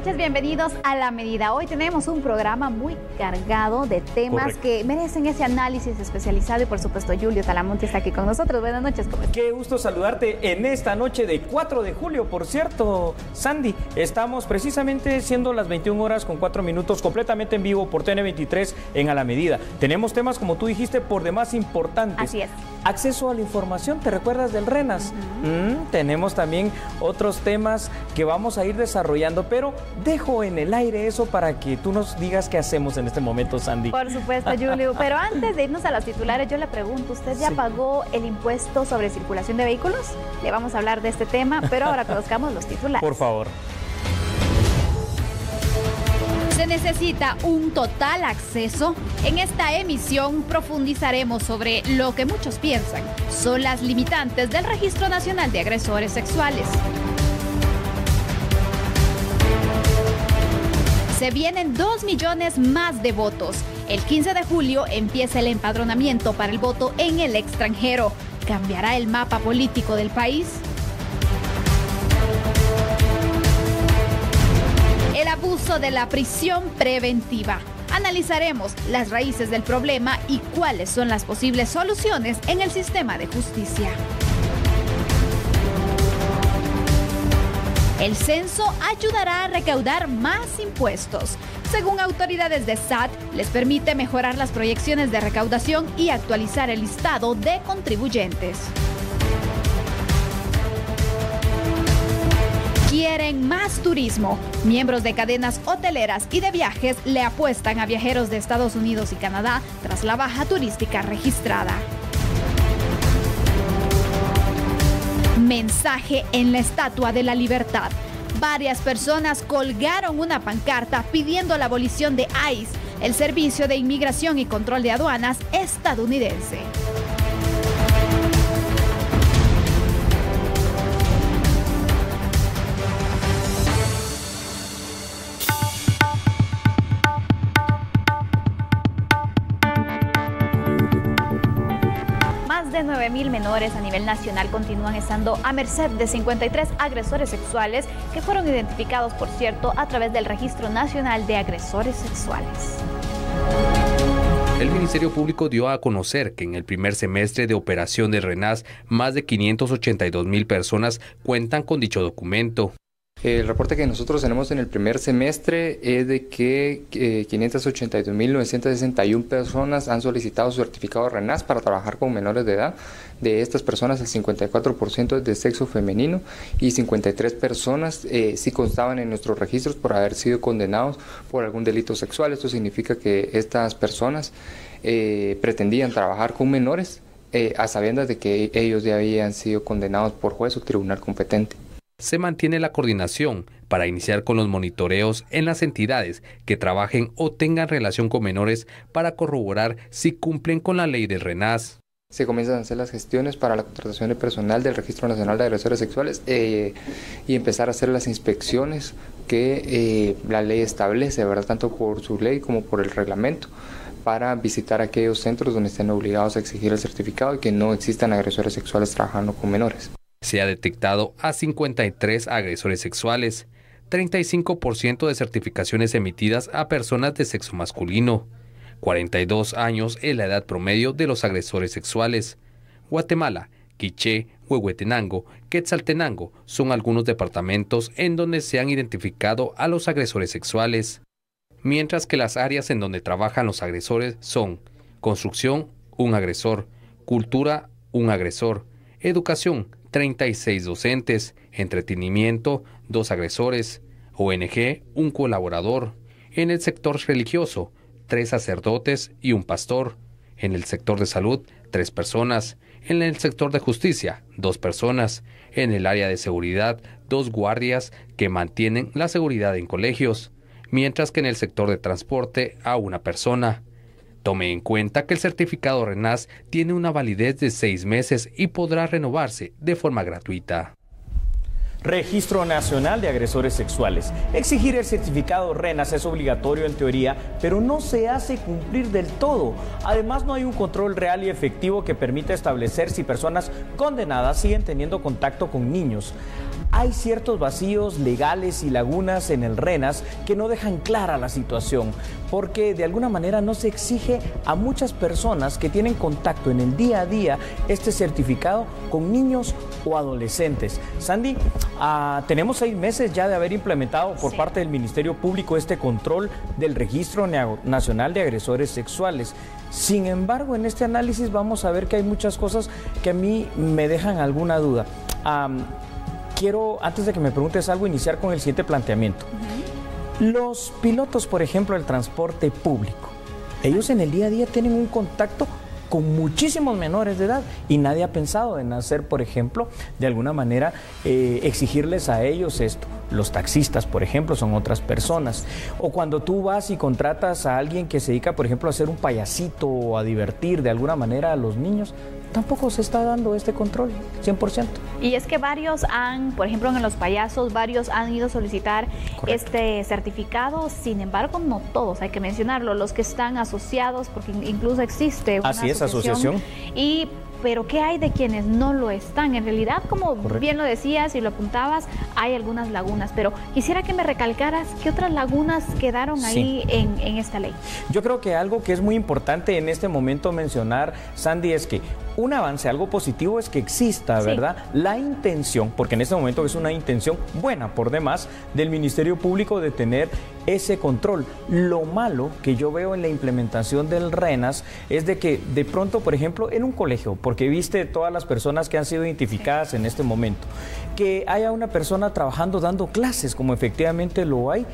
noches, bienvenidos a La Medida. Hoy tenemos un programa muy cargado de temas que merecen ese análisis especializado y por supuesto Julio Talamonte está aquí con nosotros. Buenas noches, ¿cómo estás? Qué gusto saludarte en esta noche de 4 de julio, por cierto, Sandy. Estamos precisamente siendo las 21 horas con 4 minutos completamente en vivo por TN23 en A La Medida. Tenemos temas, como tú dijiste, por demás importantes. Así es. Acceso a la información, ¿te recuerdas del RENAS? Tenemos también otros temas que vamos a ir desarrollando, pero dejo en el aire eso para que tú nos digas qué hacemos en este momento, Sandy. Por supuesto, Julio, pero antes de irnos a los titulares, yo le pregunto, ¿usted ya pagó el impuesto sobre circulación de vehículos? Le vamos a hablar de este tema, pero ahora conozcamos los titulares. Por favor. ¿Se necesita un total acceso? En esta emisión profundizaremos sobre lo que muchos piensan son las limitantes del Registro Nacional de Agresores Sexuales. Se vienen 2 millones más de votos. El 15 de julio empieza el empadronamiento para el voto en el extranjero. ¿Cambiará el mapa político del país? El abuso de la prisión preventiva. Analizaremos las raíces del problema y cuáles son las posibles soluciones en el sistema de justicia. El censo ayudará a recaudar más impuestos. Según autoridades de SAT, les permite mejorar las proyecciones de recaudación y actualizar el listado de contribuyentes. Quieren más turismo. Miembros de cadenas hoteleras y de viajes le apuestan a viajeros de Estados Unidos y Canadá tras la baja turística registrada. Mensaje en la Estatua de la Libertad. Varias personas colgaron una pancarta pidiendo la abolición de ICE, el Servicio de Inmigración y Control de Aduanas estadounidense. Más de 9.000 menores a nivel nacional continúan estando a merced de 53 agresores sexuales que fueron identificados, por cierto, a través del Registro Nacional de Agresores Sexuales. El Ministerio Público dio a conocer que en el primer semestre de operación de RENAS, más de 582.000 personas cuentan con dicho documento. El reporte que nosotros tenemos en el primer semestre es de que 582.961 personas han solicitado su certificado de RENAS para trabajar con menores de edad. De estas personas, el 54% es de sexo femenino y 53 personas sí constaban en nuestros registros por haber sido condenados por algún delito sexual. Esto significa que estas personas pretendían trabajar con menores a sabiendas de que ellos ya habían sido condenados por juez o tribunal competente. Se mantiene la coordinación para iniciar con los monitoreos en las entidades que trabajen o tengan relación con menores para corroborar si cumplen con la ley del RENAS. Se comienzan a hacer las gestiones para la contratación de personal del Registro Nacional de Agresores Sexuales y empezar a hacer las inspecciones que la ley establece, ¿verdad? Tanto por su ley como por el reglamento, para visitar aquellos centros donde estén obligados a exigir el certificado y que no existan agresores sexuales trabajando con menores. Se ha detectado a 53 agresores sexuales, 35% de certificaciones emitidas a personas de sexo masculino. 42 años es la edad promedio de los agresores sexuales. Guatemala, Quiché, Huehuetenango, Quetzaltenango son algunos departamentos en donde se han identificado a los agresores sexuales. Mientras que las áreas en donde trabajan los agresores son construcción, un agresor, cultura, un agresor, educación, 36 docentes, entretenimiento, 2 agresores, ONG, un colaborador, en el sector religioso, 3 sacerdotes y un pastor, en el sector de salud, 3 personas, en el sector de justicia, 2 personas, en el área de seguridad, 2 guardias que mantienen la seguridad en colegios, mientras que en el sector de transporte a 1 persona. Tome en cuenta que el certificado RENAS tiene una validez de 6 meses y podrá renovarse de forma gratuita. Registro Nacional de Agresores Sexuales. Exigir el certificado RENAS es obligatorio en teoría, pero no se hace cumplir del todo. Además, no hay un control real y efectivo que permita establecer si personas condenadas siguen teniendo contacto con niños. Hay ciertos vacíos legales y lagunas en el RENAS que no dejan clara la situación, porque de alguna manera no se exige a muchas personas que tienen contacto en el día a día este certificado con niños o adolescentes. Sandy, tenemos 6 meses ya de haber implementado por parte del Ministerio Público este control del Registro Nacional de Agresores Sexuales. Sin embargo, en este análisis vamos a ver que hay muchas cosas que a mí me dejan alguna duda. Quiero, antes de que me preguntes algo, iniciar con el siguiente planteamiento. Los pilotos, por ejemplo, del transporte público, ellos en el día a día tienen un contacto con muchísimos menores de edad y nadie ha pensado en hacer, por ejemplo, de alguna manera exigirles a ellos esto. Los taxistas, por ejemplo, son otras personas. O cuando tú vas y contratas a alguien que se dedica, por ejemplo, a hacer un payasito o a divertir de alguna manera a los niños, tampoco se está dando este control 100%. Y es que varios han, por ejemplo, en los payasos, varios han ido a solicitar este certificado, sin embargo, no todos, hay que mencionarlo, los que están asociados, porque incluso existe una asociación. Pero ¿qué hay de quienes no lo están? En realidad, como bien lo decías y lo apuntabas, hay algunas lagunas, pero quisiera que me recalcaras qué otras lagunas quedaron ahí en esta ley. Yo creo que algo que es muy importante en este momento mencionar, Sandy, es que un avance, algo positivo es que exista, ¿verdad? La intención, porque en este momento es una intención buena por demás del Ministerio Público de tener ese control. Lo malo que yo veo en la implementación del RENAS es de que de pronto, por ejemplo, en un colegio, porque viste todas las personas que han sido identificadas en este momento, que haya una persona trabajando dando clases, como efectivamente lo hay,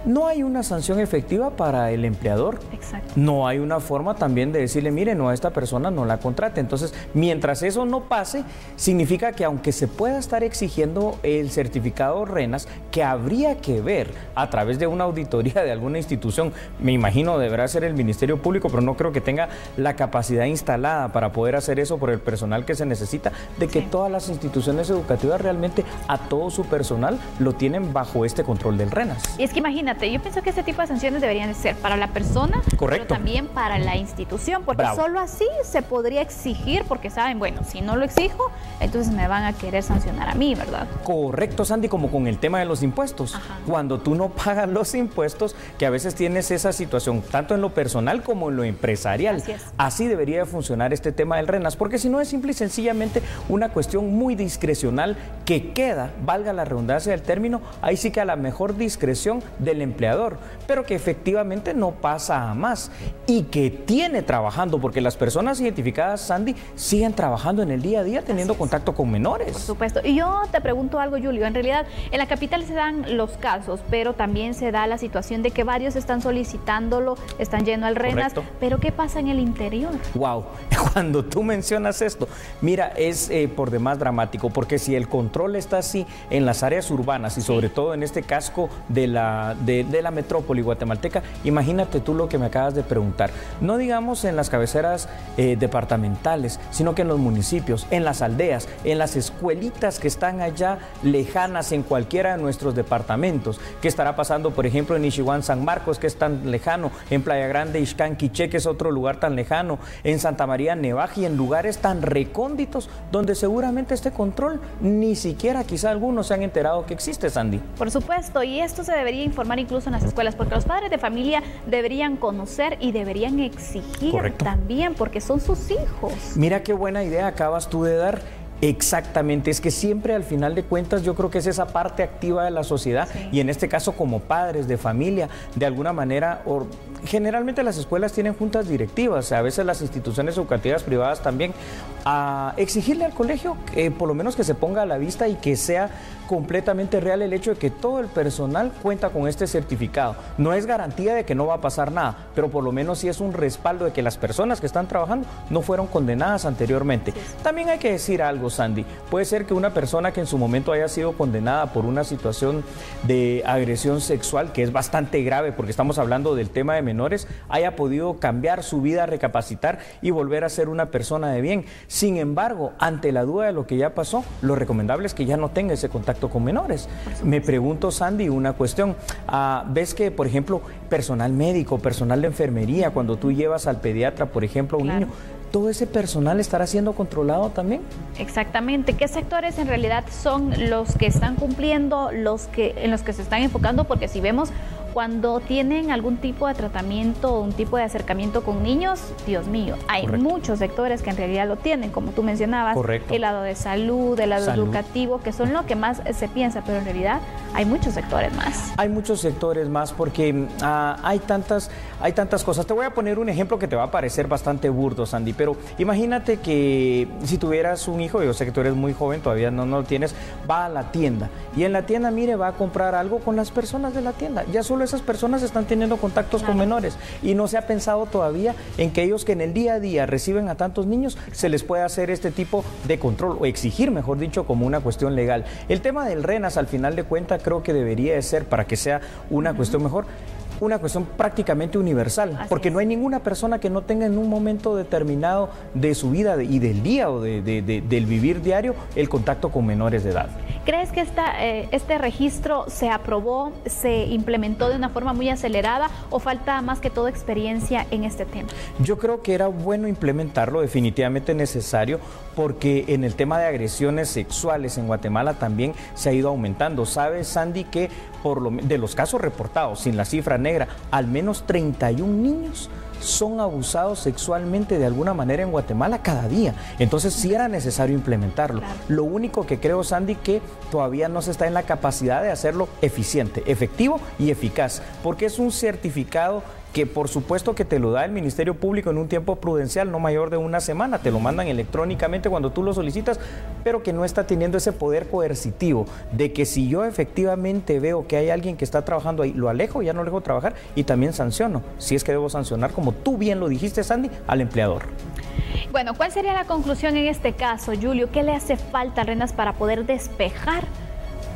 no hay una sanción efectiva para el empleador. Exacto. No hay una forma también de decirle, mire, no, a esta persona no la contrate. Entonces, mientras eso no pase, significa que aunque se pueda estar exigiendo el certificado RENAS, que habría que ver a través de una auditoría de alguna institución, me imagino deberá ser el Ministerio Público, pero no creo que tenga la capacidad instalada para poder hacer eso por el personal que se necesita, de que todas las instituciones educativas realmente a todo su personal lo tienen bajo este control del RENAS. Y es que imagínate, yo pienso que este tipo de sanciones deberían de ser para la persona, pero también para la institución, porque solo así se podría exigir, porque saben, bueno, si no lo exijo, entonces me van a querer sancionar a mí, ¿verdad? Correcto, Sandy, como con el tema de los impuestos. Cuando tú no pagas los impuestos, que a veces tienes esa situación, tanto en lo personal como en lo empresarial. Así debería de funcionar este tema del RENAS, porque si no es simple y sencillamente una cuestión muy discrecional que queda, valga la redundancia del término, ahí sí que a la mejor discreción del empleador, pero que efectivamente no pasa a más y que tiene trabajando, porque las personas identificadas, Sandy, siguen trabajando en el día a día teniendo contacto con menores. Por supuesto. Y yo te pregunto algo, Julio, en realidad en la capital se dan los casos, pero también se da la situación de que varios están solicitándolo, están yendo al RENAS, pero ¿qué pasa en el interior? Wow, cuando tú mencionas esto, mira, es por demás dramático, porque si el control está así en las áreas urbanas y sobre todo en este casco de la metrópoli guatemalteca, imagínate tú lo que me acabas de preguntar. No digamos en las cabeceras departamentales, sino que en los municipios, en las aldeas, en las escuelitas que están allá lejanas en cualquiera de nuestros departamentos. ¿Qué estará pasando, por ejemplo, en Ixiguán, San Marcos, que es tan lejano? En Playa Grande, Ixcán, Quiché, que es otro lugar tan lejano. En Santa María, Nevaji, en lugares tan recónditos donde seguramente este control ni siquiera quizá algunos se han enterado que existe, Sandy. Por supuesto, y esto se debería informar incluso en las escuelas, porque los padres de familia deberían conocer y deberían exigir también, porque son sus hijos. Mira qué buena idea acabas tú de dar. Exactamente, es que siempre al final de cuentas yo creo que es esa parte activa de la sociedad y en este caso como padres de familia, de alguna manera, generalmente las escuelas tienen juntas directivas, a veces las instituciones educativas privadas también, a exigirle al colegio por lo menos que se ponga a la vista y que sea completamente real el hecho de que todo el personal cuenta con este certificado. No es garantía de que no va a pasar nada, pero por lo menos sí es un respaldo de que las personas que están trabajando no fueron condenadas anteriormente. También hay que decir algo, algo, Sandy. Puede ser que una persona que en su momento haya sido condenada por una situación de agresión sexual, que es bastante grave porque estamos hablando del tema de menores, haya podido cambiar su vida, recapacitar y volver a ser una persona de bien. Sin embargo, ante la duda de lo que ya pasó, lo recomendable es que ya no tenga ese contacto con menores. Me pregunto, Sandy, una cuestión. ¿Ves que, por ejemplo, personal médico, personal de enfermería, cuando tú llevas al pediatra, por ejemplo, a un niño, todo ese personal estará siendo controlado también? Exactamente. ¿Qué sectores en realidad son los que están cumpliendo, en los que se están enfocando? Porque si vemos, cuando tienen algún tipo de tratamiento o un tipo de acercamiento con niños, Dios mío, hay muchos sectores que en realidad lo tienen, como tú mencionabas, el lado de salud, el lado educativo, que son lo que más se piensa, pero en realidad hay muchos sectores más. Hay muchos sectores más porque hay tantas cosas. Te voy a poner un ejemplo que te va a parecer bastante burdo, Sandy, pero imagínate que si tuvieras un hijo, yo sé que tú eres muy joven, todavía no lo tienes, va a la tienda y en la tienda, mire, va a comprar algo con las personas de la tienda. Ya solo esas personas están teniendo contactos con menores y no se ha pensado todavía en que ellos que en el día a día reciben a tantos niños, se les puede hacer este tipo de control o exigir, mejor dicho, como una cuestión legal. El tema del RENAS, al final de cuentas, creo que debería de ser, para que sea una cuestión mejor, una cuestión prácticamente universal, porque no hay ninguna persona que no tenga en un momento determinado de su vida y del día o del vivir diario el contacto con menores de edad. ¿Crees que este registro se aprobó, se implementó de una forma muy acelerada o falta más que todo experiencia en este tema? Yo creo que era bueno implementarlo, definitivamente necesario, porque en el tema de agresiones sexuales en Guatemala también se ha ido aumentando. ¿Sabes, Sandy, que de los casos reportados, sin la cifra negra, al menos 31 niños son abusados sexualmente de alguna manera en Guatemala cada día? Entonces sí era necesario implementarlo. Lo único que creo, Sandy, que todavía no se está en la capacidad de hacerlo eficiente, efectivo y eficaz, porque es un certificado que por supuesto que te lo da el Ministerio Público en un tiempo prudencial, no mayor de una semana, te lo mandan electrónicamente cuando tú lo solicitas, pero que no está teniendo ese poder coercitivo de que si yo efectivamente veo que hay alguien que está trabajando ahí, lo alejo, ya no lo dejo trabajar y también sanciono, si es que debo sancionar, como tú bien lo dijiste, Sandy, al empleador. Bueno, ¿cuál sería la conclusión en este caso, Julio? ¿Qué le hace falta a RENAS para poder despejar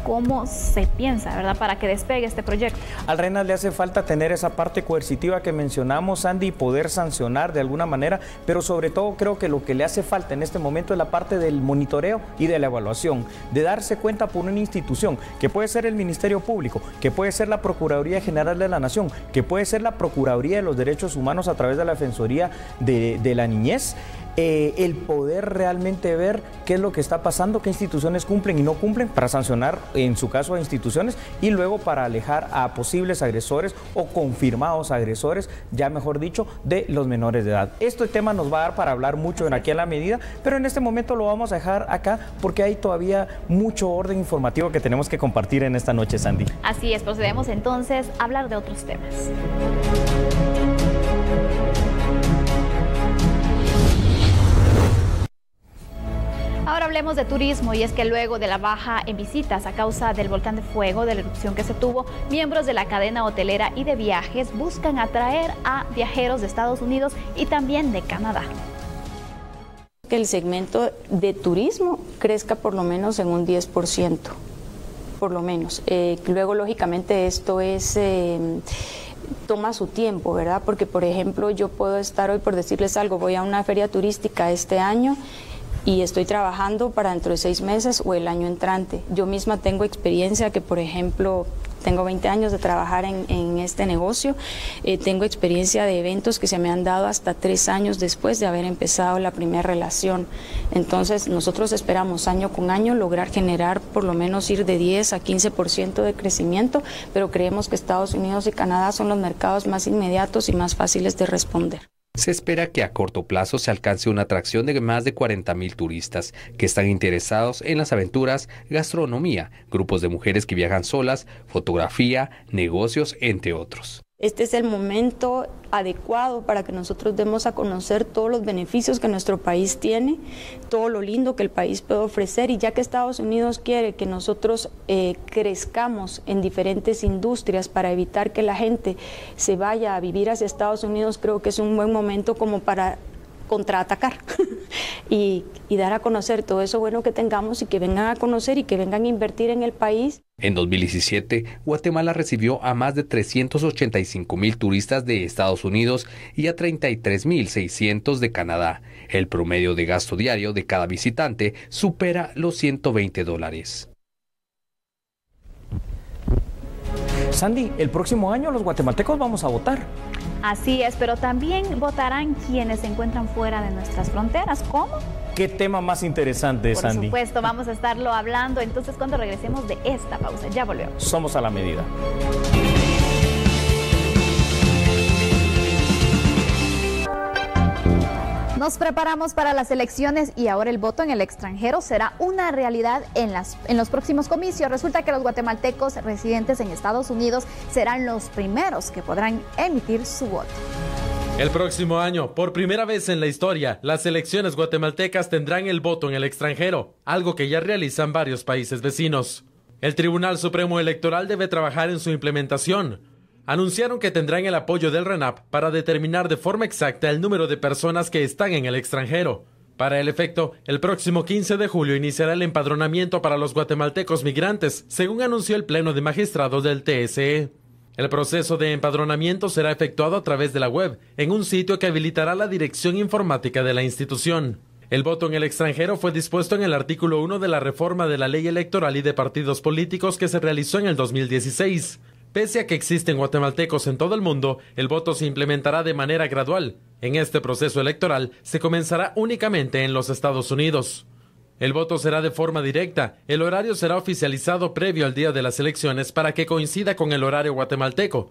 cómo se piensa, ¿verdad?, para que despegue este proyecto? Al RENAS le hace falta tener esa parte coercitiva que mencionamos, Sandy, y poder sancionar de alguna manera, pero sobre todo creo que lo que le hace falta en este momento es la parte del monitoreo y de la evaluación, de darse cuenta por una institución, que puede ser el Ministerio Público, que puede ser la Procuraduría General de la Nación, que puede ser la Procuraduría de los Derechos Humanos a través de la Defensoría de la Niñez, el poder realmente ver qué es lo que está pasando, qué instituciones cumplen y no cumplen, para sancionar en su caso a instituciones y luego para alejar a posibles agresores o confirmados agresores, ya mejor dicho, de los menores de edad. Este tema nos va a dar para hablar mucho en Aquí a la Medida, pero en este momento lo vamos a dejar acá porque hay todavía mucho orden informativo que tenemos que compartir en esta noche, Sandy. Así es, procedemos entonces a hablar de otros temas. Ahora hablemos de turismo, y es que luego de la baja en visitas a causa del volcán de fuego, de la erupción que se tuvo, miembros de la cadena hotelera y de viajes buscan atraer a viajeros de Estados Unidos y también de Canadá. Que el segmento de turismo crezca por lo menos en un 10%, por lo menos. Luego, lógicamente, esto es... toma su tiempo, ¿verdad? Porque, por ejemplo, yo puedo estar hoy, por decirles algo, voy a una feria turística este año y estoy trabajando para dentro de 6 meses o el año entrante. Yo misma tengo experiencia que, por ejemplo, tengo 20 años de trabajar en este negocio, tengo experiencia de eventos que se me han dado hasta 3 años después de haber empezado la primera relación. Entonces, nosotros esperamos año con año lograr generar por lo menos ir de 10 a 15% de crecimiento, pero creemos que Estados Unidos y Canadá son los mercados más inmediatos y más fáciles de responder. Se espera que a corto plazo se alcance una atracción de más de 40,000 turistas que están interesados en las aventuras, gastronomía, grupos de mujeres que viajan solas, fotografía, negocios, entre otros. Este es el momento adecuado para que nosotros demos a conocer todos los beneficios que nuestro país tiene, todo lo lindo que el país puede ofrecer, y ya que Estados Unidos quiere que nosotros crezcamos en diferentes industrias para evitar que la gente se vaya a vivir hacia Estados Unidos, creo que es un buen momento como para contraatacar y dar a conocer todo eso bueno que tengamos y que vengan a conocer y que vengan a invertir en el país. En 2017, Guatemala recibió a más de 385,000 turistas de Estados Unidos y a 33,600 de Canadá. El promedio de gasto diario de cada visitante supera los $120. Sandy, el próximo año los guatemaltecos vamos a votar. Así es, pero también votarán quienes se encuentran fuera de nuestras fronteras. ¿Cómo? ¿Qué tema más interesante, Sandy? Por supuesto, vamos a estarlo hablando entonces cuando regresemos de esta pausa. Ya volvemos. Somos a la medida. Nos preparamos para las elecciones y ahora el voto en el extranjero será una realidad en los próximos comicios. Resulta que los guatemaltecos residentes en Estados Unidos serán los primeros que podrán emitir su voto. El próximo año, por primera vez en la historia, las elecciones guatemaltecas tendrán el voto en el extranjero, algo que ya realizan varios países vecinos. El Tribunal Supremo Electoral debe trabajar en su implementación. Anunciaron que tendrán el apoyo del RENAP para determinar de forma exacta el número de personas que están en el extranjero. Para el efecto, el próximo 15 de julio iniciará el empadronamiento para los guatemaltecos migrantes, según anunció el Pleno de Magistrados del TSE. El proceso de empadronamiento será efectuado a través de la web, en un sitio que habilitará la dirección informática de la institución. El voto en el extranjero fue dispuesto en el artículo 1 de la reforma de la Ley Electoral y de Partidos Políticos que se realizó en el 2016. Pese a que existen guatemaltecos en todo el mundo, el voto se implementará de manera gradual. En este proceso electoral se comenzará únicamente en los Estados Unidos. El voto será de forma directa. El horario será oficializado previo al día de las elecciones para que coincida con el horario guatemalteco.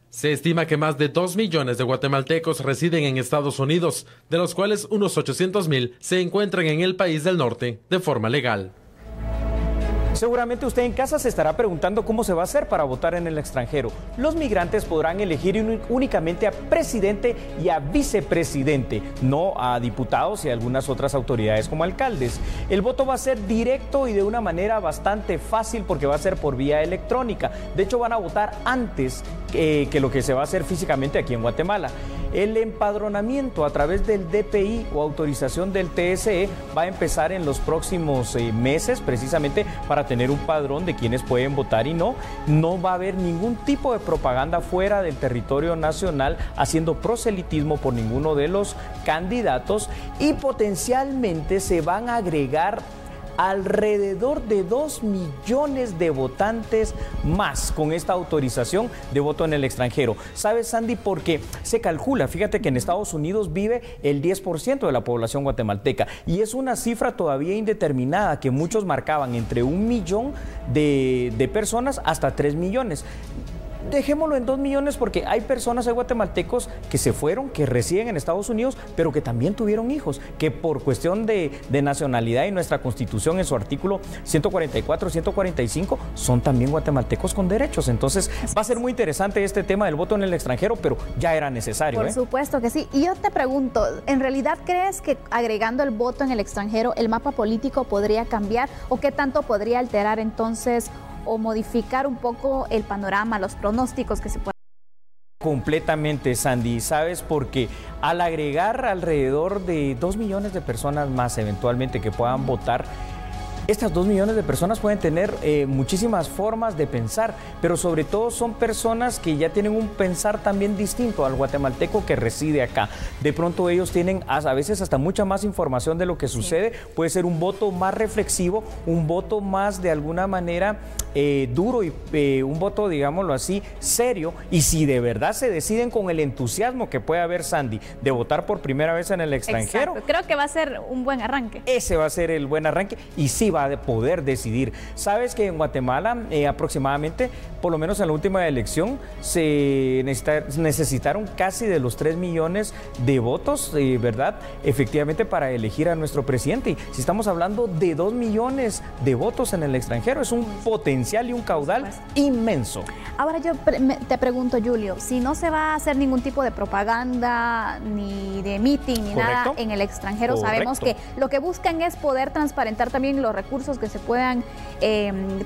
Se estima que más de 2 millones de guatemaltecos residen en Estados Unidos, de los cuales unos 800,000 se encuentran en el país del norte de forma legal. Seguramente usted en casa se estará preguntando cómo se va a hacer para votar en el extranjero. Los migrantes podrán elegir únicamente a presidente y a vicepresidente, no a diputados y a algunas otras autoridades como alcaldes. El voto va a ser directo y de una manera bastante fácil porque va a ser por vía electrónica. De hecho, van a votar antes que lo que se va a hacer físicamente aquí en Guatemala. El empadronamiento a través del DPI o autorización del TSE va a empezar en los próximos meses, precisamente para tener un padrón de quienes pueden votar y no. No va a haber ningún tipo de propaganda fuera del territorio nacional haciendo proselitismo por ninguno de los candidatos y potencialmente se van a agregar alrededor de 2 millones de votantes más con esta autorización de voto en el extranjero. ¿Sabes, Sandy? Porque se calcula, fíjate que en Estados Unidos vive el 10% de la población guatemalteca y es una cifra todavía indeterminada que muchos marcaban entre 1 millón de personas hasta 3 millones. Dejémoslo en 2 millones porque hay personas, hay guatemaltecos que se fueron, que residen en Estados Unidos, pero que también tuvieron hijos, que por cuestión de nacionalidad y nuestra Constitución en su artículo 144, 145, son también guatemaltecos con derechos. Entonces va a ser muy interesante este tema del voto en el extranjero, pero ya era necesario. Por supuesto que sí. Y yo te pregunto, ¿en realidad crees que agregando el voto en el extranjero el mapa político podría cambiar o qué tanto podría alterar entonces o modificar un poco el panorama, los pronósticos que se pueden? Completamente, Sandy, ¿sabes? Porque al agregar alrededor de 2 millones de personas más eventualmente que puedan votar, estas 2 millones de personas pueden tener muchísimas formas de pensar, pero sobre todo son personas que ya tienen un pensar también distinto al guatemalteco que reside acá. De pronto ellos tienen a veces hasta mucha más información de lo que sucede. Puede ser un voto más reflexivo, un voto más de alguna manera duro y un voto, digámoslo así, serio. Y si de verdad se deciden con el entusiasmo que puede haber, Sandy, de votar por primera vez en el extranjero. Exacto. Creo que va a ser un buen arranque. Ese va a ser el buen arranque y sí va a poder decidir. Sabes que en Guatemala aproximadamente, por lo menos en la última elección, se necesitaron casi de los 3 millones de votos, ¿verdad? Efectivamente para elegir a nuestro presidente. Y si estamos hablando de 2 millones de votos en el extranjero, es un potencial potencial y un caudal inmenso. Ahora yo te pregunto, Julio, si no se va a hacer ningún tipo de propaganda, ni de meeting, ni nada en el extranjero, sabemos que lo que buscan es poder transparentar también los recursos que se puedan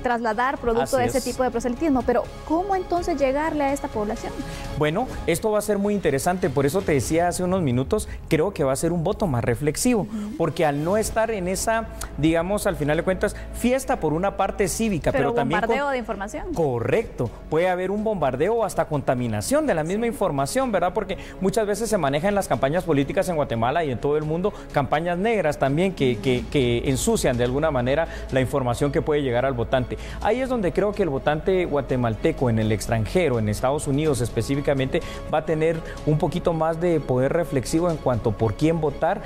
trasladar producto de ese tipo de proselitismo, pero ¿cómo entonces llegarle a esta población? Bueno, esto va a ser muy interesante, por eso te decía hace unos minutos, creo que va a ser un voto más reflexivo, porque al no estar en esa, digamos, al final de cuentas, fiesta por una parte cívica, pero también bombardeo de información. Correcto, puede haber un bombardeo o hasta contaminación de la misma información, ¿verdad? Porque muchas veces se maneja en las campañas políticas en Guatemala y en todo el mundo campañas negras también que ensucian de alguna manera la información que puede llegar al votante. Ahí es donde creo que el votante guatemalteco en el extranjero, en Estados Unidos específicamente, va a tener un poquito más de poder reflexivo en cuanto por quién votar.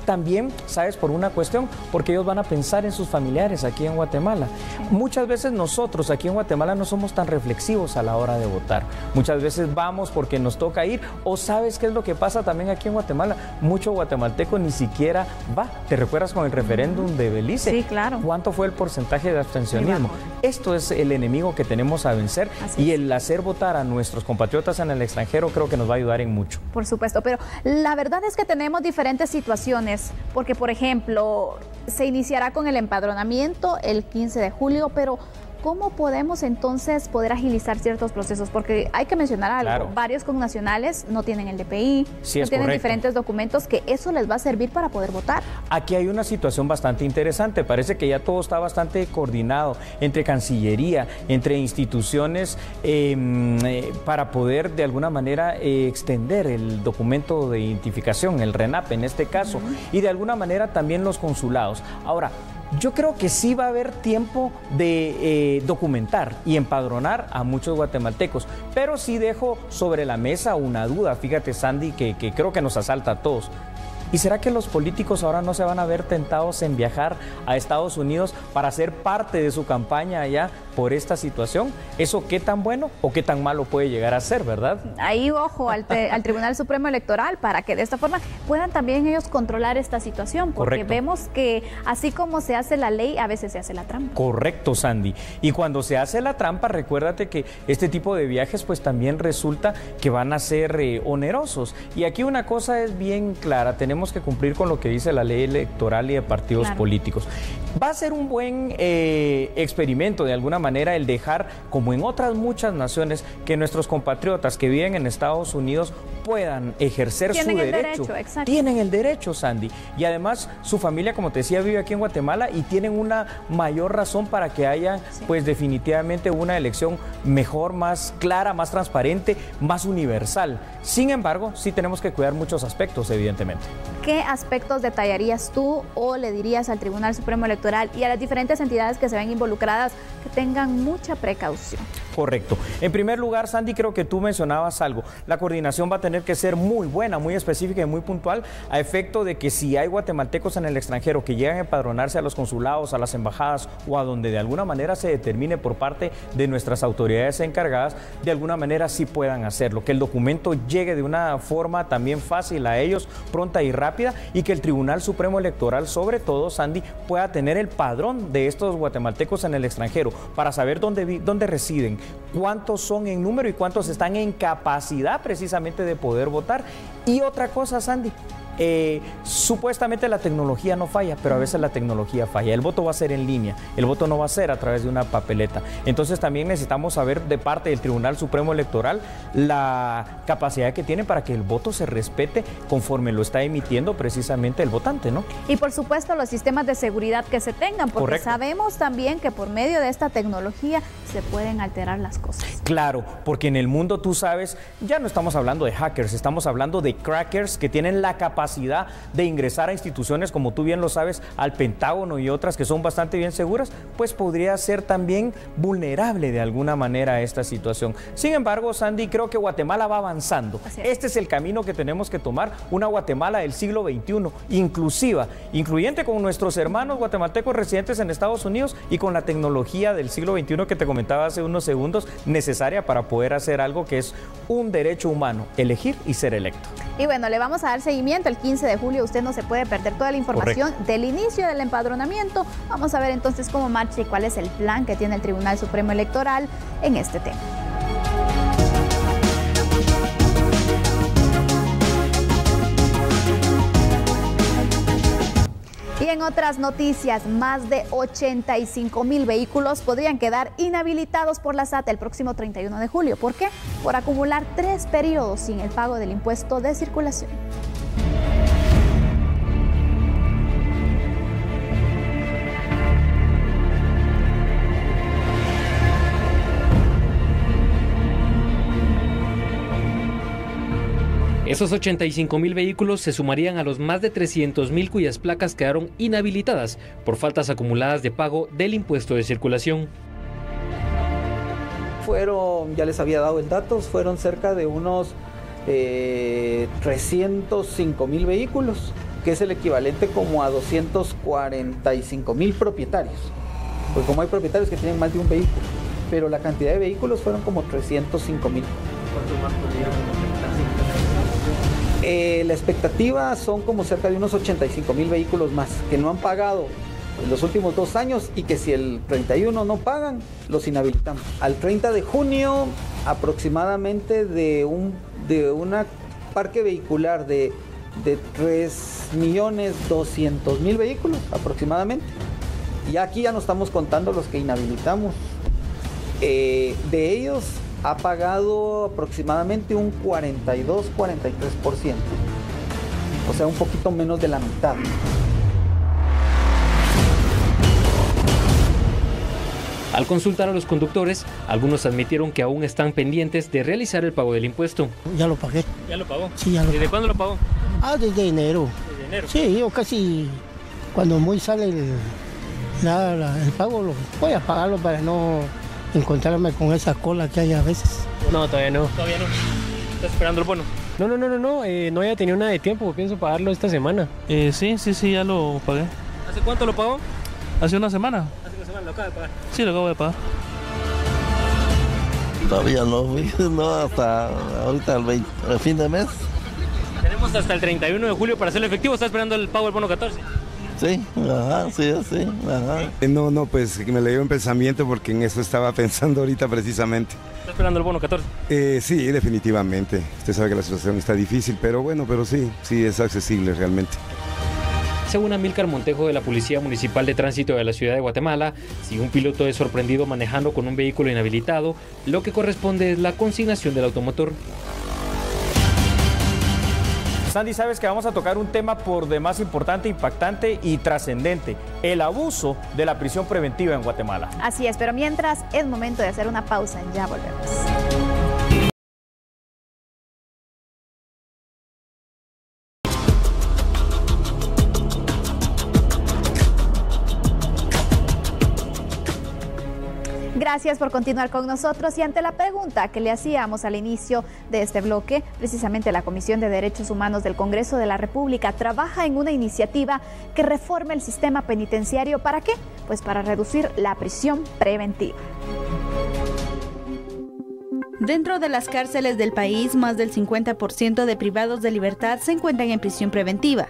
También, ¿sabes? Por una cuestión, porque ellos van a pensar en sus familiares aquí en Guatemala. Muchas veces nosotros aquí en Guatemala no somos tan reflexivos a la hora de votar. Muchas veces vamos porque nos toca ir, o ¿sabes qué es lo que pasa también aquí en Guatemala? Mucho guatemalteco ni siquiera va. ¿Te recuerdas con el referéndum de Belice? Sí, claro. ¿Cuánto fue el porcentaje de abstencionismo? Esto es el enemigo que tenemos a vencer y el hacer votar a nuestros compatriotas en el extranjero creo que nos va a ayudar en mucho. Por supuesto, pero la verdad es que tenemos diferentes situaciones. Porque, por ejemplo, se iniciará con el empadronamiento el 15 de julio, pero ¿cómo podemos entonces poder agilizar ciertos procesos? Porque hay que mencionar algo, varios connacionales no tienen el DPI, no tienen diferentes documentos, que eso les va a servir para poder votar. Aquí hay una situación bastante interesante, parece que ya todo está bastante coordinado entre Cancillería, entre instituciones para poder de alguna manera extender el documento de identificación, el RENAP en este caso, y de alguna manera también los consulados. Ahora, yo creo que sí va a haber tiempo de documentar y empadronar a muchos guatemaltecos, pero sí dejo sobre la mesa una duda, fíjate Sandy, que creo que nos asalta a todos. ¿Y será que los políticos ahora no se van a ver tentados en viajar a Estados Unidos para ser parte de su campaña allá por esta situación? ¿Eso qué tan bueno o qué tan malo puede llegar a ser, verdad? Ahí ojo al Tribunal Supremo Electoral para que de esta forma puedan también ellos controlar esta situación, porque vemos que así como se hace la ley, a veces se hace la trampa. Correcto, Sandy. Y cuando se hace la trampa, recuérdate que este tipo de viajes pues también resulta que van a ser onerosos. Y aquí una cosa es bien clara, tenemos que cumplir con lo que dice la ley electoral y de partidos políticos. Va a ser un buen experimento de alguna manera el dejar, como en otras muchas naciones, que nuestros compatriotas que viven en Estados Unidos puedan ejercer su derecho. Tienen el derecho, Sandy. Y además su familia, como te decía, vive aquí en Guatemala y tienen una mayor razón para que haya pues definitivamente una elección mejor, más clara, más transparente, más universal. Sin embargo, sí tenemos que cuidar muchos aspectos, evidentemente. ¿Qué aspectos detallarías tú o le dirías al Tribunal Supremo Electoral y a las diferentes entidades que se ven involucradas que tengan mucha precaución? Correcto. En primer lugar, Sandy, creo que tú mencionabas algo. La coordinación va a tener que ser muy buena, muy específica y muy puntual, a efecto de que si hay guatemaltecos en el extranjero que llegan a empadronarse a los consulados, a las embajadas o a donde de alguna manera se determine por parte de nuestras autoridades encargadas, de alguna manera sí puedan hacerlo. Que el documento llegue de una forma también fácil a ellos, pronta y rápida, y que el Tribunal Supremo Electoral, sobre todo, Sandy, pueda tener el padrón de estos guatemaltecos en el extranjero para saber dónde residen, cuántos son en número y cuántos están en capacidad precisamente de poder votar. Y otra cosa, Sandy, supuestamente la tecnología no falla, pero a veces la tecnología falla. El voto va a ser en línea, el voto no va a ser a través de una papeleta. Entonces también necesitamos saber de parte del Tribunal Supremo Electoral la capacidad que tiene para que el voto se respete conforme lo está emitiendo precisamente el votante, ¿no? Y por supuesto los sistemas de seguridad que se tengan, porque sabemos también que por medio de esta tecnología se pueden alterar las cosas. Claro, porque en el mundo, tú sabes, ya no estamos hablando de hackers, estamos hablando de crackers que tienen la capacidad de ingresar a instituciones, como tú bien lo sabes, al Pentágono y otras que son bastante bien seguras, pues podría ser también vulnerable de alguna manera a esta situación. Sin embargo, Sandy, creo que Guatemala va avanzando. Este es el camino que tenemos que tomar, una Guatemala del siglo XXI, inclusiva, incluyente con nuestros hermanos guatemaltecos residentes en Estados Unidos y con la tecnología del siglo XXI que te comentaba hace unos segundos, necesaria para poder hacer algo que es un derecho humano, elegir y ser electo. Y bueno, le vamos a dar seguimiento. El 15 de julio usted no se puede perder toda la información del inicio del empadronamiento. Vamos a ver entonces cómo marcha y cuál es el plan que tiene el Tribunal Supremo Electoral en este tema. Y en otras noticias, más de 85,000 vehículos podrían quedar inhabilitados por la SAT el próximo 31 de julio. ¿Por qué? Por acumular 3 periodos sin el pago del impuesto de circulación. Esos 85,000 vehículos se sumarían a los más de 300,000 cuyas placas quedaron inhabilitadas por faltas acumuladas de pago del impuesto de circulación. Ya les había dado el dato, fueron cerca de unos 305,000 vehículos, que es el equivalente como a 245,000 propietarios. Pues como hay propietarios que tienen más de un vehículo, pero la cantidad de vehículos fueron como 305,000. ¿Cuántos más pudieron afectar? La expectativa son como cerca de unos 85,000 vehículos más que no han pagado en los últimos 2 años y que si el 31 no pagan, los inhabilitamos. Al 30 de junio aproximadamente de una parque vehicular de 3,200,000 vehículos aproximadamente. Y aquí ya no estamos contando los que inhabilitamos. De ellos ha pagado aproximadamente un 42-43%, o sea, un poquito menos de la mitad. Al consultar a los conductores, algunos admitieron que aún están pendientes de realizar el pago del impuesto. Ya lo pagué. ¿Ya lo pagó? Sí, ya lo ¿Desde cuándo lo pagó? Desde enero. ¿Desde enero? Sí, yo casi, cuando muy sale el pago, voy a pagarlo para no encontrarme con esa cola que hay a veces. No, todavía no. ¿Todavía no? ¿Estás esperando el bono? No había tenido nada de tiempo, pienso pagarlo esta semana. Sí, ya lo pagué. ¿Hace cuánto lo pagó? Hace una semana. ¿Hace una semana lo acaba de pagar? Sí, lo acabo de pagar. Todavía no, hasta ahorita el fin de mes. Tenemos hasta el 31 de julio para hacerlo efectivo. ¿Está esperando el pago del bono 14? Sí, ajá. No, pues me le dio un pensamiento porque en eso estaba pensando ahorita precisamente. ¿Está esperando el bono 14? Sí, definitivamente. Usted sabe que la situación está difícil, pero sí es accesible realmente. Según Amílcar Montejo de la Policía Municipal de Tránsito de la Ciudad de Guatemala, si un piloto es sorprendido manejando con un vehículo inhabilitado, lo que corresponde es la consignación del automotor. Sandy, sabes que vamos a tocar un tema por demás importante, impactante y trascendente: el abuso de la prisión preventiva en Guatemala. Así es, pero mientras es momento de hacer una pausa. Ya volvemos. Gracias por continuar con nosotros y ante la pregunta que le hacíamos al inicio de este bloque, precisamente la Comisión de Derechos Humanos del Congreso de la República trabaja en una iniciativa que reforme el sistema penitenciario. ¿Para qué? Pues para reducir la prisión preventiva. Dentro de las cárceles del país, más del 50% de privados de libertad se encuentran en prisión preventiva.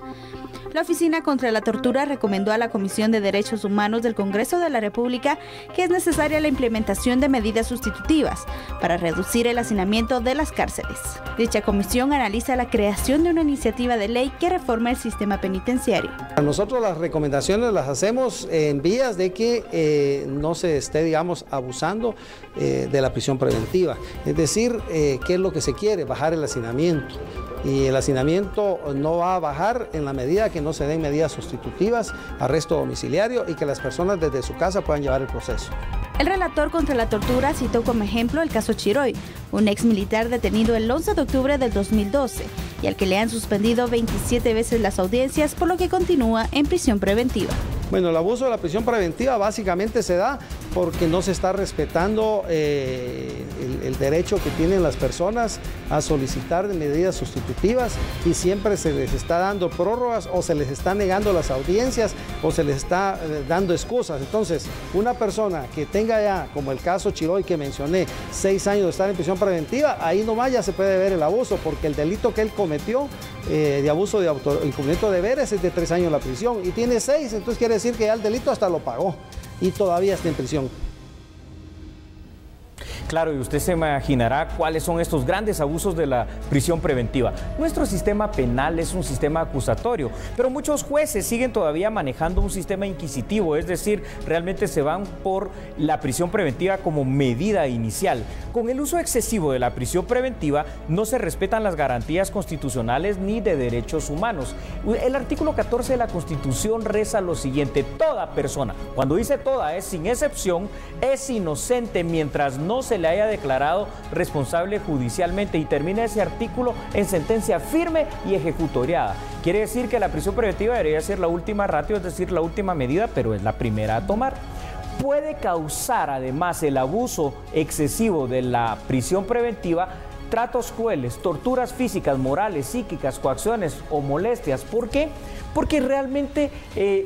La Oficina contra la Tortura recomendó a la Comisión de Derechos Humanos del Congreso de la República que es necesaria la implementación de medidas sustitutivas para reducir el hacinamiento de las cárceles. Dicha comisión analiza la creación de una iniciativa de ley que reforme el sistema penitenciario. Nosotros las recomendaciones las hacemos en vías de que no se esté, abusando de la prisión preventiva. Es decir, ¿qué es lo que se quiere? Bajar el hacinamiento. Y el hacinamiento no va a bajar en la medida que no se den medidas sustitutivas, arresto domiciliario y que las personas desde su casa puedan llevar el proceso. El relator contra la tortura citó como ejemplo el caso Chiroy, un ex militar detenido el 11 de octubre del 2012 y al que le han suspendido 27 veces las audiencias, por lo que continúa en prisión preventiva. Bueno, el abuso de la prisión preventiva básicamente se da porque no se está respetando el derecho que tienen las personas a solicitar medidas sustitutivas y siempre se les está dando prórrogas o se les está negando las audiencias o se les está dando excusas. Entonces, una persona que tenga ya, como el caso Chiroy que mencioné, 6 años de estar en prisión preventiva, ahí nomás ya se puede ver el abuso, porque el delito que él cometió de abuso de incumplimiento de deberes es de 3 años la prisión y tiene 6, entonces quiere decir que ya el delito hasta lo pagó y todavía está en prisión. Claro, y usted se imaginará cuáles son estos grandes abusos de la prisión preventiva. Nuestro sistema penal es un sistema acusatorio, pero muchos jueces siguen todavía manejando un sistema inquisitivo, es decir, realmente se van por la prisión preventiva como medida inicial. Con el uso excesivo de la prisión preventiva no se respetan las garantías constitucionales ni de derechos humanos. El artículo 14 de la Constitución reza lo siguiente: toda persona, cuando dice toda es sin excepción, es inocente mientras no se le haya declarado responsable judicialmente, y termina ese artículo en sentencia firme y ejecutoriada. Quiere decir que la prisión preventiva debería ser la última ratio, es decir, la última medida, pero es la primera a tomar. Puede causar además el abuso excesivo de la prisión preventiva tratos crueles, torturas físicas, morales, psíquicas, coacciones o molestias. ¿Por qué? Porque realmente,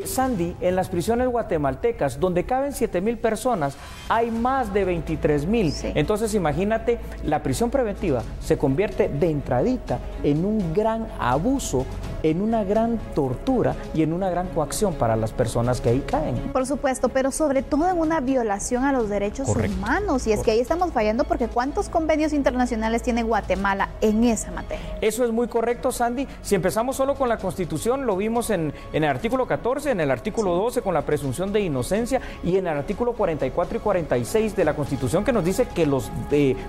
Sandy, en las prisiones guatemaltecas, donde caben 7,000 personas, hay más de 23,000. Sí. Entonces, imagínate, la prisión preventiva se convierte de entradita en un gran abuso, en una gran tortura y en una gran coacción para las personas que ahí caen. Por supuesto, pero sobre todo en una violación a los derechos humanos. Y es que ahí estamos fallando, porque ¿cuántos convenios internacionales tiene Guatemala en esa materia? Eso es muy correcto, Sandy. Si empezamos solo con la Constitución, lo vimos en el artículo 14, en el artículo 12 con la presunción de inocencia, y en el artículo 44 y 46 de la Constitución, que nos dice que los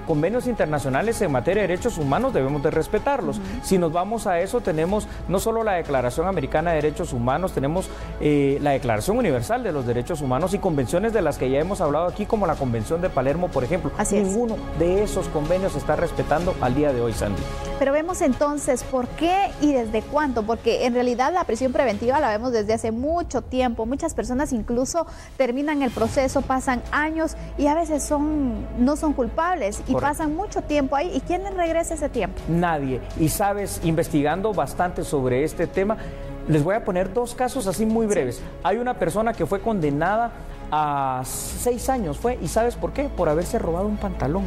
convenios internacionales en materia de derechos humanos debemos de respetarlos. Si nos vamos a eso, tenemos no solo la Declaración Americana de Derechos Humanos, tenemos la Declaración Universal de los Derechos Humanos y convenciones de las que ya hemos hablado aquí, como la Convención de Palermo, por ejemplo. Ninguno de esos convenios se está respetando al día de hoy, Sandy. Pero vemos entonces por qué y desde cuándo, porque en realidad la prisión preventiva la vemos desde hace mucho tiempo. Muchas personas incluso terminan el proceso, pasan años y a veces no son culpables y pasan mucho tiempo ahí. ¿Y quién les regresa ese tiempo? Nadie. Y sabes, investigando bastante sobre este tema, les voy a poner 2 casos así muy breves. Hay una persona que fue condenada a 6 años, ¿y sabes por qué? Por haberse robado un pantalón.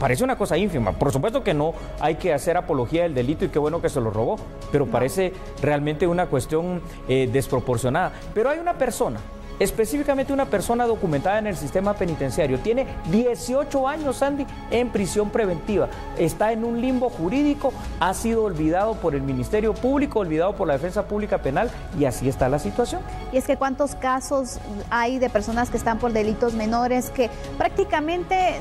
Parece una cosa ínfima, por supuesto que no hay que hacer apología del delito y qué bueno que se lo robó, pero parece realmente una cuestión desproporcionada. Pero hay una persona, específicamente una persona documentada en el sistema penitenciario, tiene 18 años, Sandy, en prisión preventiva, está en un limbo jurídico, ha sido olvidado por el Ministerio Público, olvidado por la Defensa Pública Penal, y así está la situación. Y es que cuántos casos hay de personas que están por delitos menores que prácticamente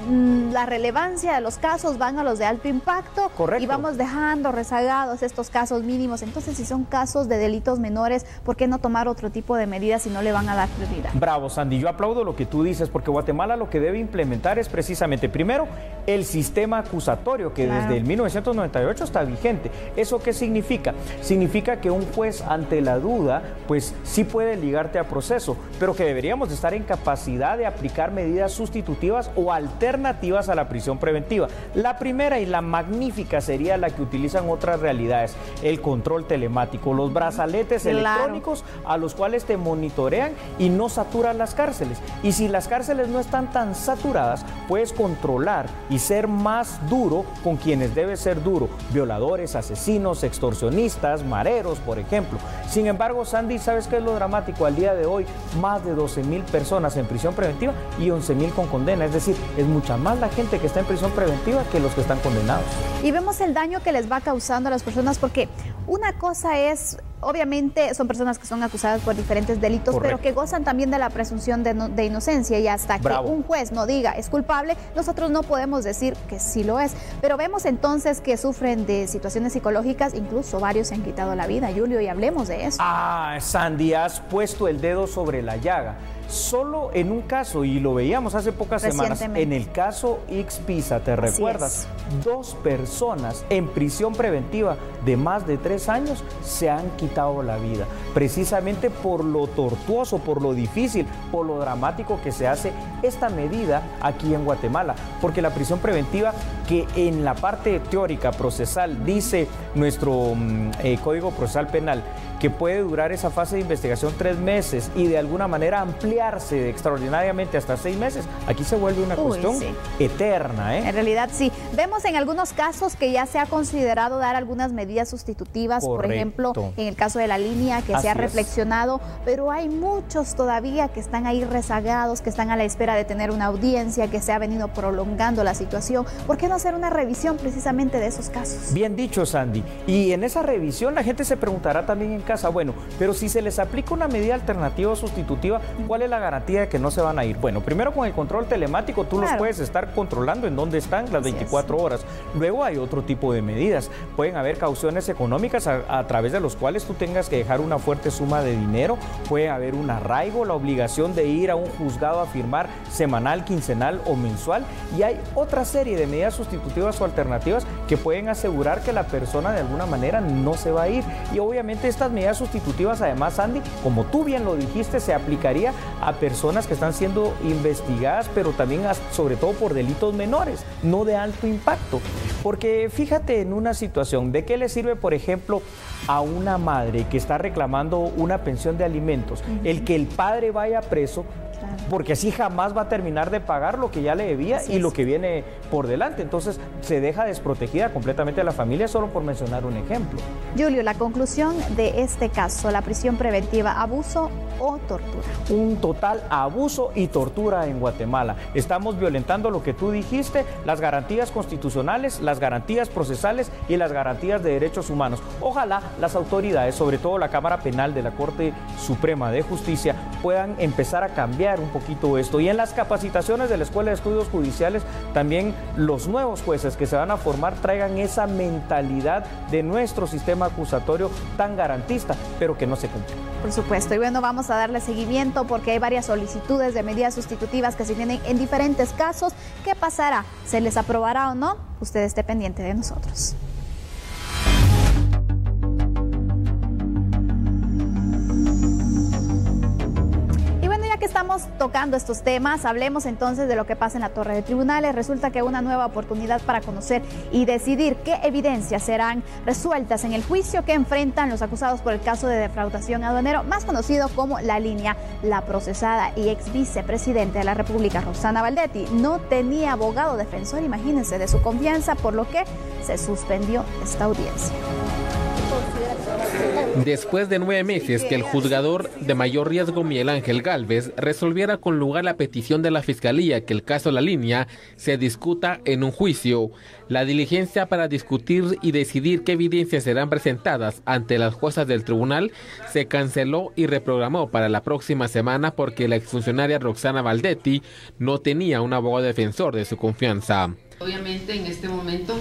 la relevancia de los casos van a los de alto impacto. Correcto. Y vamos dejando rezagados estos casos mínimos. Entonces, si son casos de delitos menores, ¿por qué no tomar otro tipo de medidas si no le van a dar prioridad? Bravo, Sandy, yo aplaudo lo que tú dices, porque Guatemala lo que debe implementar es precisamente, primero, el sistema acusatorio, que desde el 1998 está vigente. ¿Eso qué significa? Significa que un juez, ante la duda, pues sí puede ligarte a proceso, pero que deberíamos de estar en capacidad de aplicar medidas sustitutivas o alternativas a la prisión preventiva. La primera y la magnífica sería la que utilizan otras realidades: el control telemático, los brazaletes electrónicos a los cuales te monitorean y no saturan las cárceles. Y si las cárceles no están tan saturadas, puedes controlar y ser más duro con quienes debe ser duro: violadores, asesinos, extorsionistas, mareros, por ejemplo. Sin embargo, Sandy, ¿sabes qué es lo dramático? Al día de hoy, más de 12,000 personas en prisión preventiva y 11,000 con condena. Es decir, es mucha más la gente que está en prisión preventiva que los que están condenados. Y vemos el daño que les va causando a las personas, porque una cosa es, obviamente, son personas que son acusadas por diferentes delitos, pero que gozan también de la presunción de inocencia, y hasta que un juez no diga es culpable, nosotros no podemos decir que sí lo es. Pero vemos entonces que sufren de situaciones psicológicas, incluso varios se han quitado la vida, Julio, y hablemos de eso. Sandy, has puesto el dedo sobre la llaga. Solo en un caso, y lo veíamos hace pocas semanas, en el caso Ixpisa, ¿te recuerdas? 2 personas en prisión preventiva de más de 3 años se han quitado quitado la vida, precisamente por lo tortuoso, por lo difícil, por lo dramático que se hace esta medida aquí en Guatemala, porque la prisión preventiva, que en la parte teórica procesal dice nuestro Código Procesal Penal que puede durar esa fase de investigación 3 meses y de alguna manera ampliarse extraordinariamente hasta 6 meses, aquí se vuelve una cuestión eterna, ¿eh? En realidad sí. Vemos en algunos casos que ya se ha considerado dar algunas medidas sustitutivas, por ejemplo, en el caso de la línea, que se ha reflexionado, pero hay muchos todavía que están ahí rezagados, que están a la espera de tener una audiencia, que se ha venido prolongando la situación. ¿Por qué no hacer una revisión precisamente de esos casos? Bien dicho, Sandy. Y en esa revisión la gente se preguntará también en casa, bueno, pero si se les aplica una medida alternativa o sustitutiva, ¿cuál es la garantía de que no se van a ir? Bueno, primero con el control telemático tú los puedes estar controlando en dónde están las 24 horas. Luego hay otro tipo de medidas. Pueden haber cauciones económicas a través de los cuales tú tengas que dejar una fuerte suma de dinero. Puede haber un arraigo, la obligación de ir a un juzgado a firmar semanal, quincenal o mensual. Y hay otra serie de medidas sustitutivas o alternativas que pueden asegurar que la persona de alguna manera no se va a ir. Y obviamente estas medidas sustitutivas, además, Andy, como tú bien lo dijiste, se aplicaría a personas que están siendo investigadas, pero también sobre todo por delitos menores, no de alto impacto. Porque fíjate en una situación, ¿de qué le sirve, por ejemplo, a una madre que está reclamando una pensión de alimentos el que el padre vaya preso? Porque así jamás va a terminar de pagar lo que ya le debía y lo que viene por delante. Entonces se deja desprotegida completamente a la familia, solo por mencionar un ejemplo. Julio, la conclusión de este caso, la prisión preventiva, ¿abuso o tortura? Un total abuso y tortura en Guatemala. Estamos violentando lo que tú dijiste, las garantías constitucionales, las garantías procesales y las garantías de derechos humanos. Ojalá las autoridades, sobre todo la Cámara Penal de la Corte Suprema de Justicia, puedan empezar a cambiar un poquito esto, y en las capacitaciones de la Escuela de Estudios Judiciales también los nuevos jueces que se van a formar traigan esa mentalidad de nuestro sistema acusatorio tan garantista, pero que no se cumple. Por supuesto, y bueno, vamos a darle seguimiento porque hay varias solicitudes de medidas sustitutivas que se tienen en diferentes casos. ¿Qué pasará? ¿Se les aprobará o no? Usted esté pendiente de nosotros. Estamos tocando estos temas, hablemos entonces de lo que pasa en la Torre de Tribunales. Resulta que una nueva oportunidad para conocer y decidir qué evidencias serán resueltas en el juicio que enfrentan los acusados por el caso de defraudación aduanero, más conocido como La Línea. La procesada y ex vicepresidente de la República, Roxana Valdetti, no tenía abogado defensor, imagínense, de su confianza, por lo que se suspendió esta audiencia. Después de 9 meses que el juzgador de mayor riesgo Miguel Ángel Gálvez resolviera con lugar la petición de la Fiscalía que el caso La Línea se discuta en un juicio, la diligencia para discutir y decidir qué evidencias serán presentadas ante las juezas del tribunal se canceló y reprogramó para la próxima semana porque la exfuncionaria Roxana Valdetti no tenía un abogado defensor de su confianza. Obviamente en este momento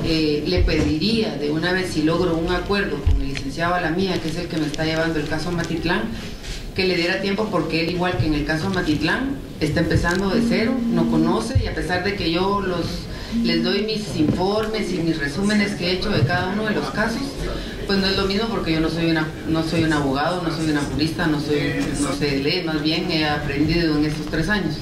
le pediría de una vez, si logro un acuerdo con el licenciado Alamía, que es el que me está llevando el caso Matitlán, que le diera tiempo porque él, igual que en el caso Matitlán, está empezando de cero, no conoce, y a pesar de que yo les doy mis informes y mis resúmenes que he hecho de cada uno de los casos, pues no es lo mismo porque yo no soy un abogado, no soy una jurista, no sé de ley, más bien he aprendido en estos 3 años.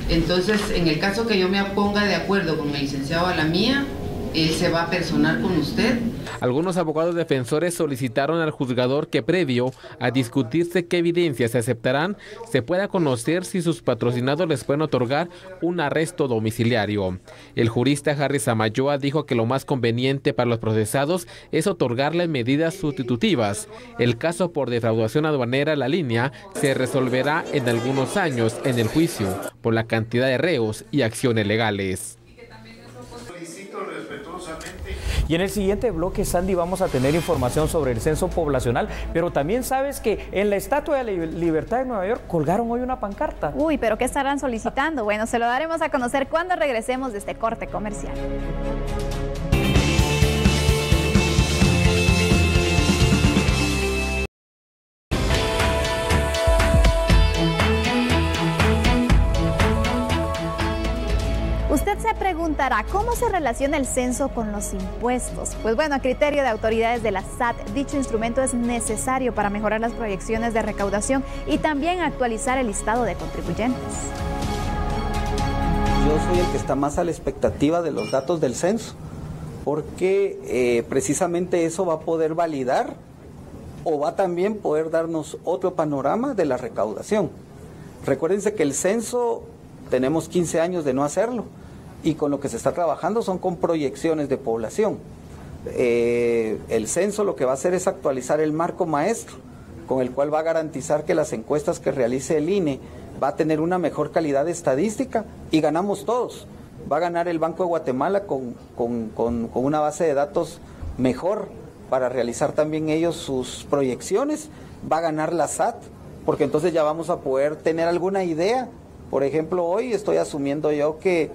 Entonces, en el caso que yo me ponga de acuerdo con el licenciado Alamía, él se va a personar con usted. Algunos abogados defensores solicitaron al juzgador que previo a discutirse qué evidencias se aceptarán, se pueda conocer si sus patrocinados les pueden otorgar un arresto domiciliario. El jurista Harry Samayoa dijo que lo más conveniente para los procesados es otorgarles medidas sustitutivas. El caso por defraudación aduanera La Línea se resolverá en algunos años en el juicio por la cantidad de reos y acciones legales. Y en el siguiente bloque, Sandy, vamos a tener información sobre el censo poblacional, pero también sabes que en la Estatua de la Libertad de Nueva York colgaron hoy una pancarta. Uy, ¿pero qué estarán solicitando? Bueno, se lo daremos a conocer cuando regresemos de este corte comercial. ¿Usted se se preguntará cómo se relaciona el censo con los impuestos. Pues bueno, a criterio de autoridades de la SAT, dicho instrumento es necesario para mejorar las proyecciones de recaudación y también actualizar el listado de contribuyentes. Yo soy el que está más a la expectativa de los datos del censo, porque precisamente eso va a poder validar o va también poder darnos otro panorama de la recaudación. Recuérdense que el censo tenemos 15 años de no hacerlo y con lo que se está trabajando son con proyecciones de población. El censo lo que va a hacer es actualizar el marco maestro, con el cual va a garantizar que las encuestas que realice el INE va a tener una mejor calidad estadística y ganamos todos. Va a ganar el Banco de Guatemala con una base de datos mejor para realizar también ellos sus proyecciones. Va a ganar la SAT, porque entonces ya vamos a poder tener alguna idea. Por ejemplo, hoy estoy asumiendo yo que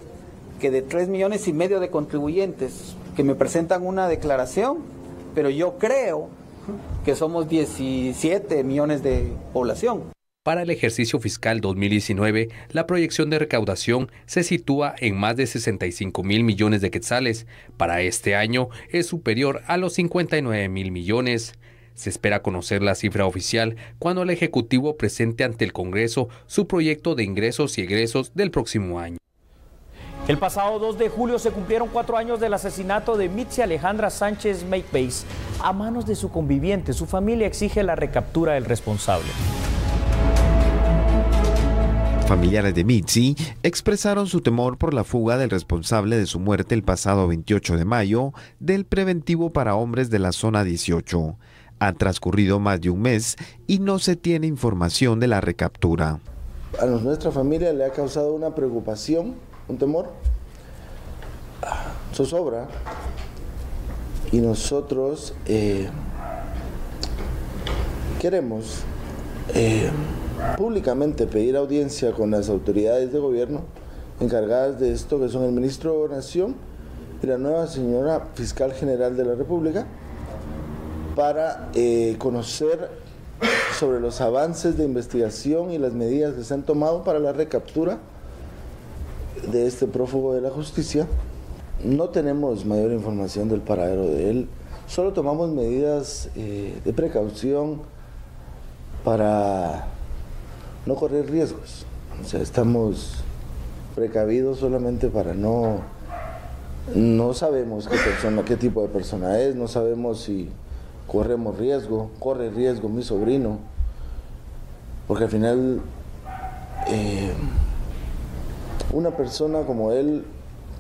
de 3,5 millones de contribuyentes que me presentan una declaración, pero yo creo que somos 17 millones de población. Para el ejercicio fiscal 2019, la proyección de recaudación se sitúa en más de 65,000 millones de quetzales. Para este año es superior a los 59,000 millones. Se espera conocer la cifra oficial cuando el Ejecutivo presente ante el Congreso su proyecto de ingresos y egresos del próximo año. El pasado 2 de julio se cumplieron 4 años del asesinato de Mitzi Alejandra Sánchez Makepeace a manos de su conviviente. Su familia exige la recaptura del responsable. Familiares de Mitzi expresaron su temor por la fuga del responsable de su muerte el pasado 28 de mayo del preventivo para hombres de la zona 18. Ha transcurrido más de un mes y no se tiene información de la recaptura. A nuestra familia le ha causado una preocupación, un temor, zozobra, y nosotros queremos públicamente pedir audiencia con las autoridades de gobierno encargadas de esto, que son el ministro de Gobernación y la nueva señora Fiscal General de la República, para conocer sobre los avances de investigación y las medidas que se han tomado para la recaptura de este prófugo de la justicia. No tenemos mayor información del paradero de él, solo tomamos medidas de precaución para no correr riesgos. O sea, estamos precavidos solamente para no sabemos qué tipo de persona es, no sabemos si corre riesgo mi sobrino, porque al final una persona como él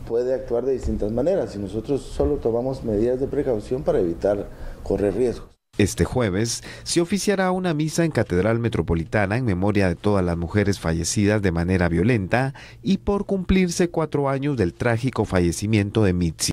puede actuar de distintas maneras y nosotros solo tomamos medidas de precaución para evitar correr riesgos. Este jueves se oficiará una misa en Catedral Metropolitana en memoria de todas las mujeres fallecidas de manera violenta y por cumplirse 4 años del trágico fallecimiento de Mitzi.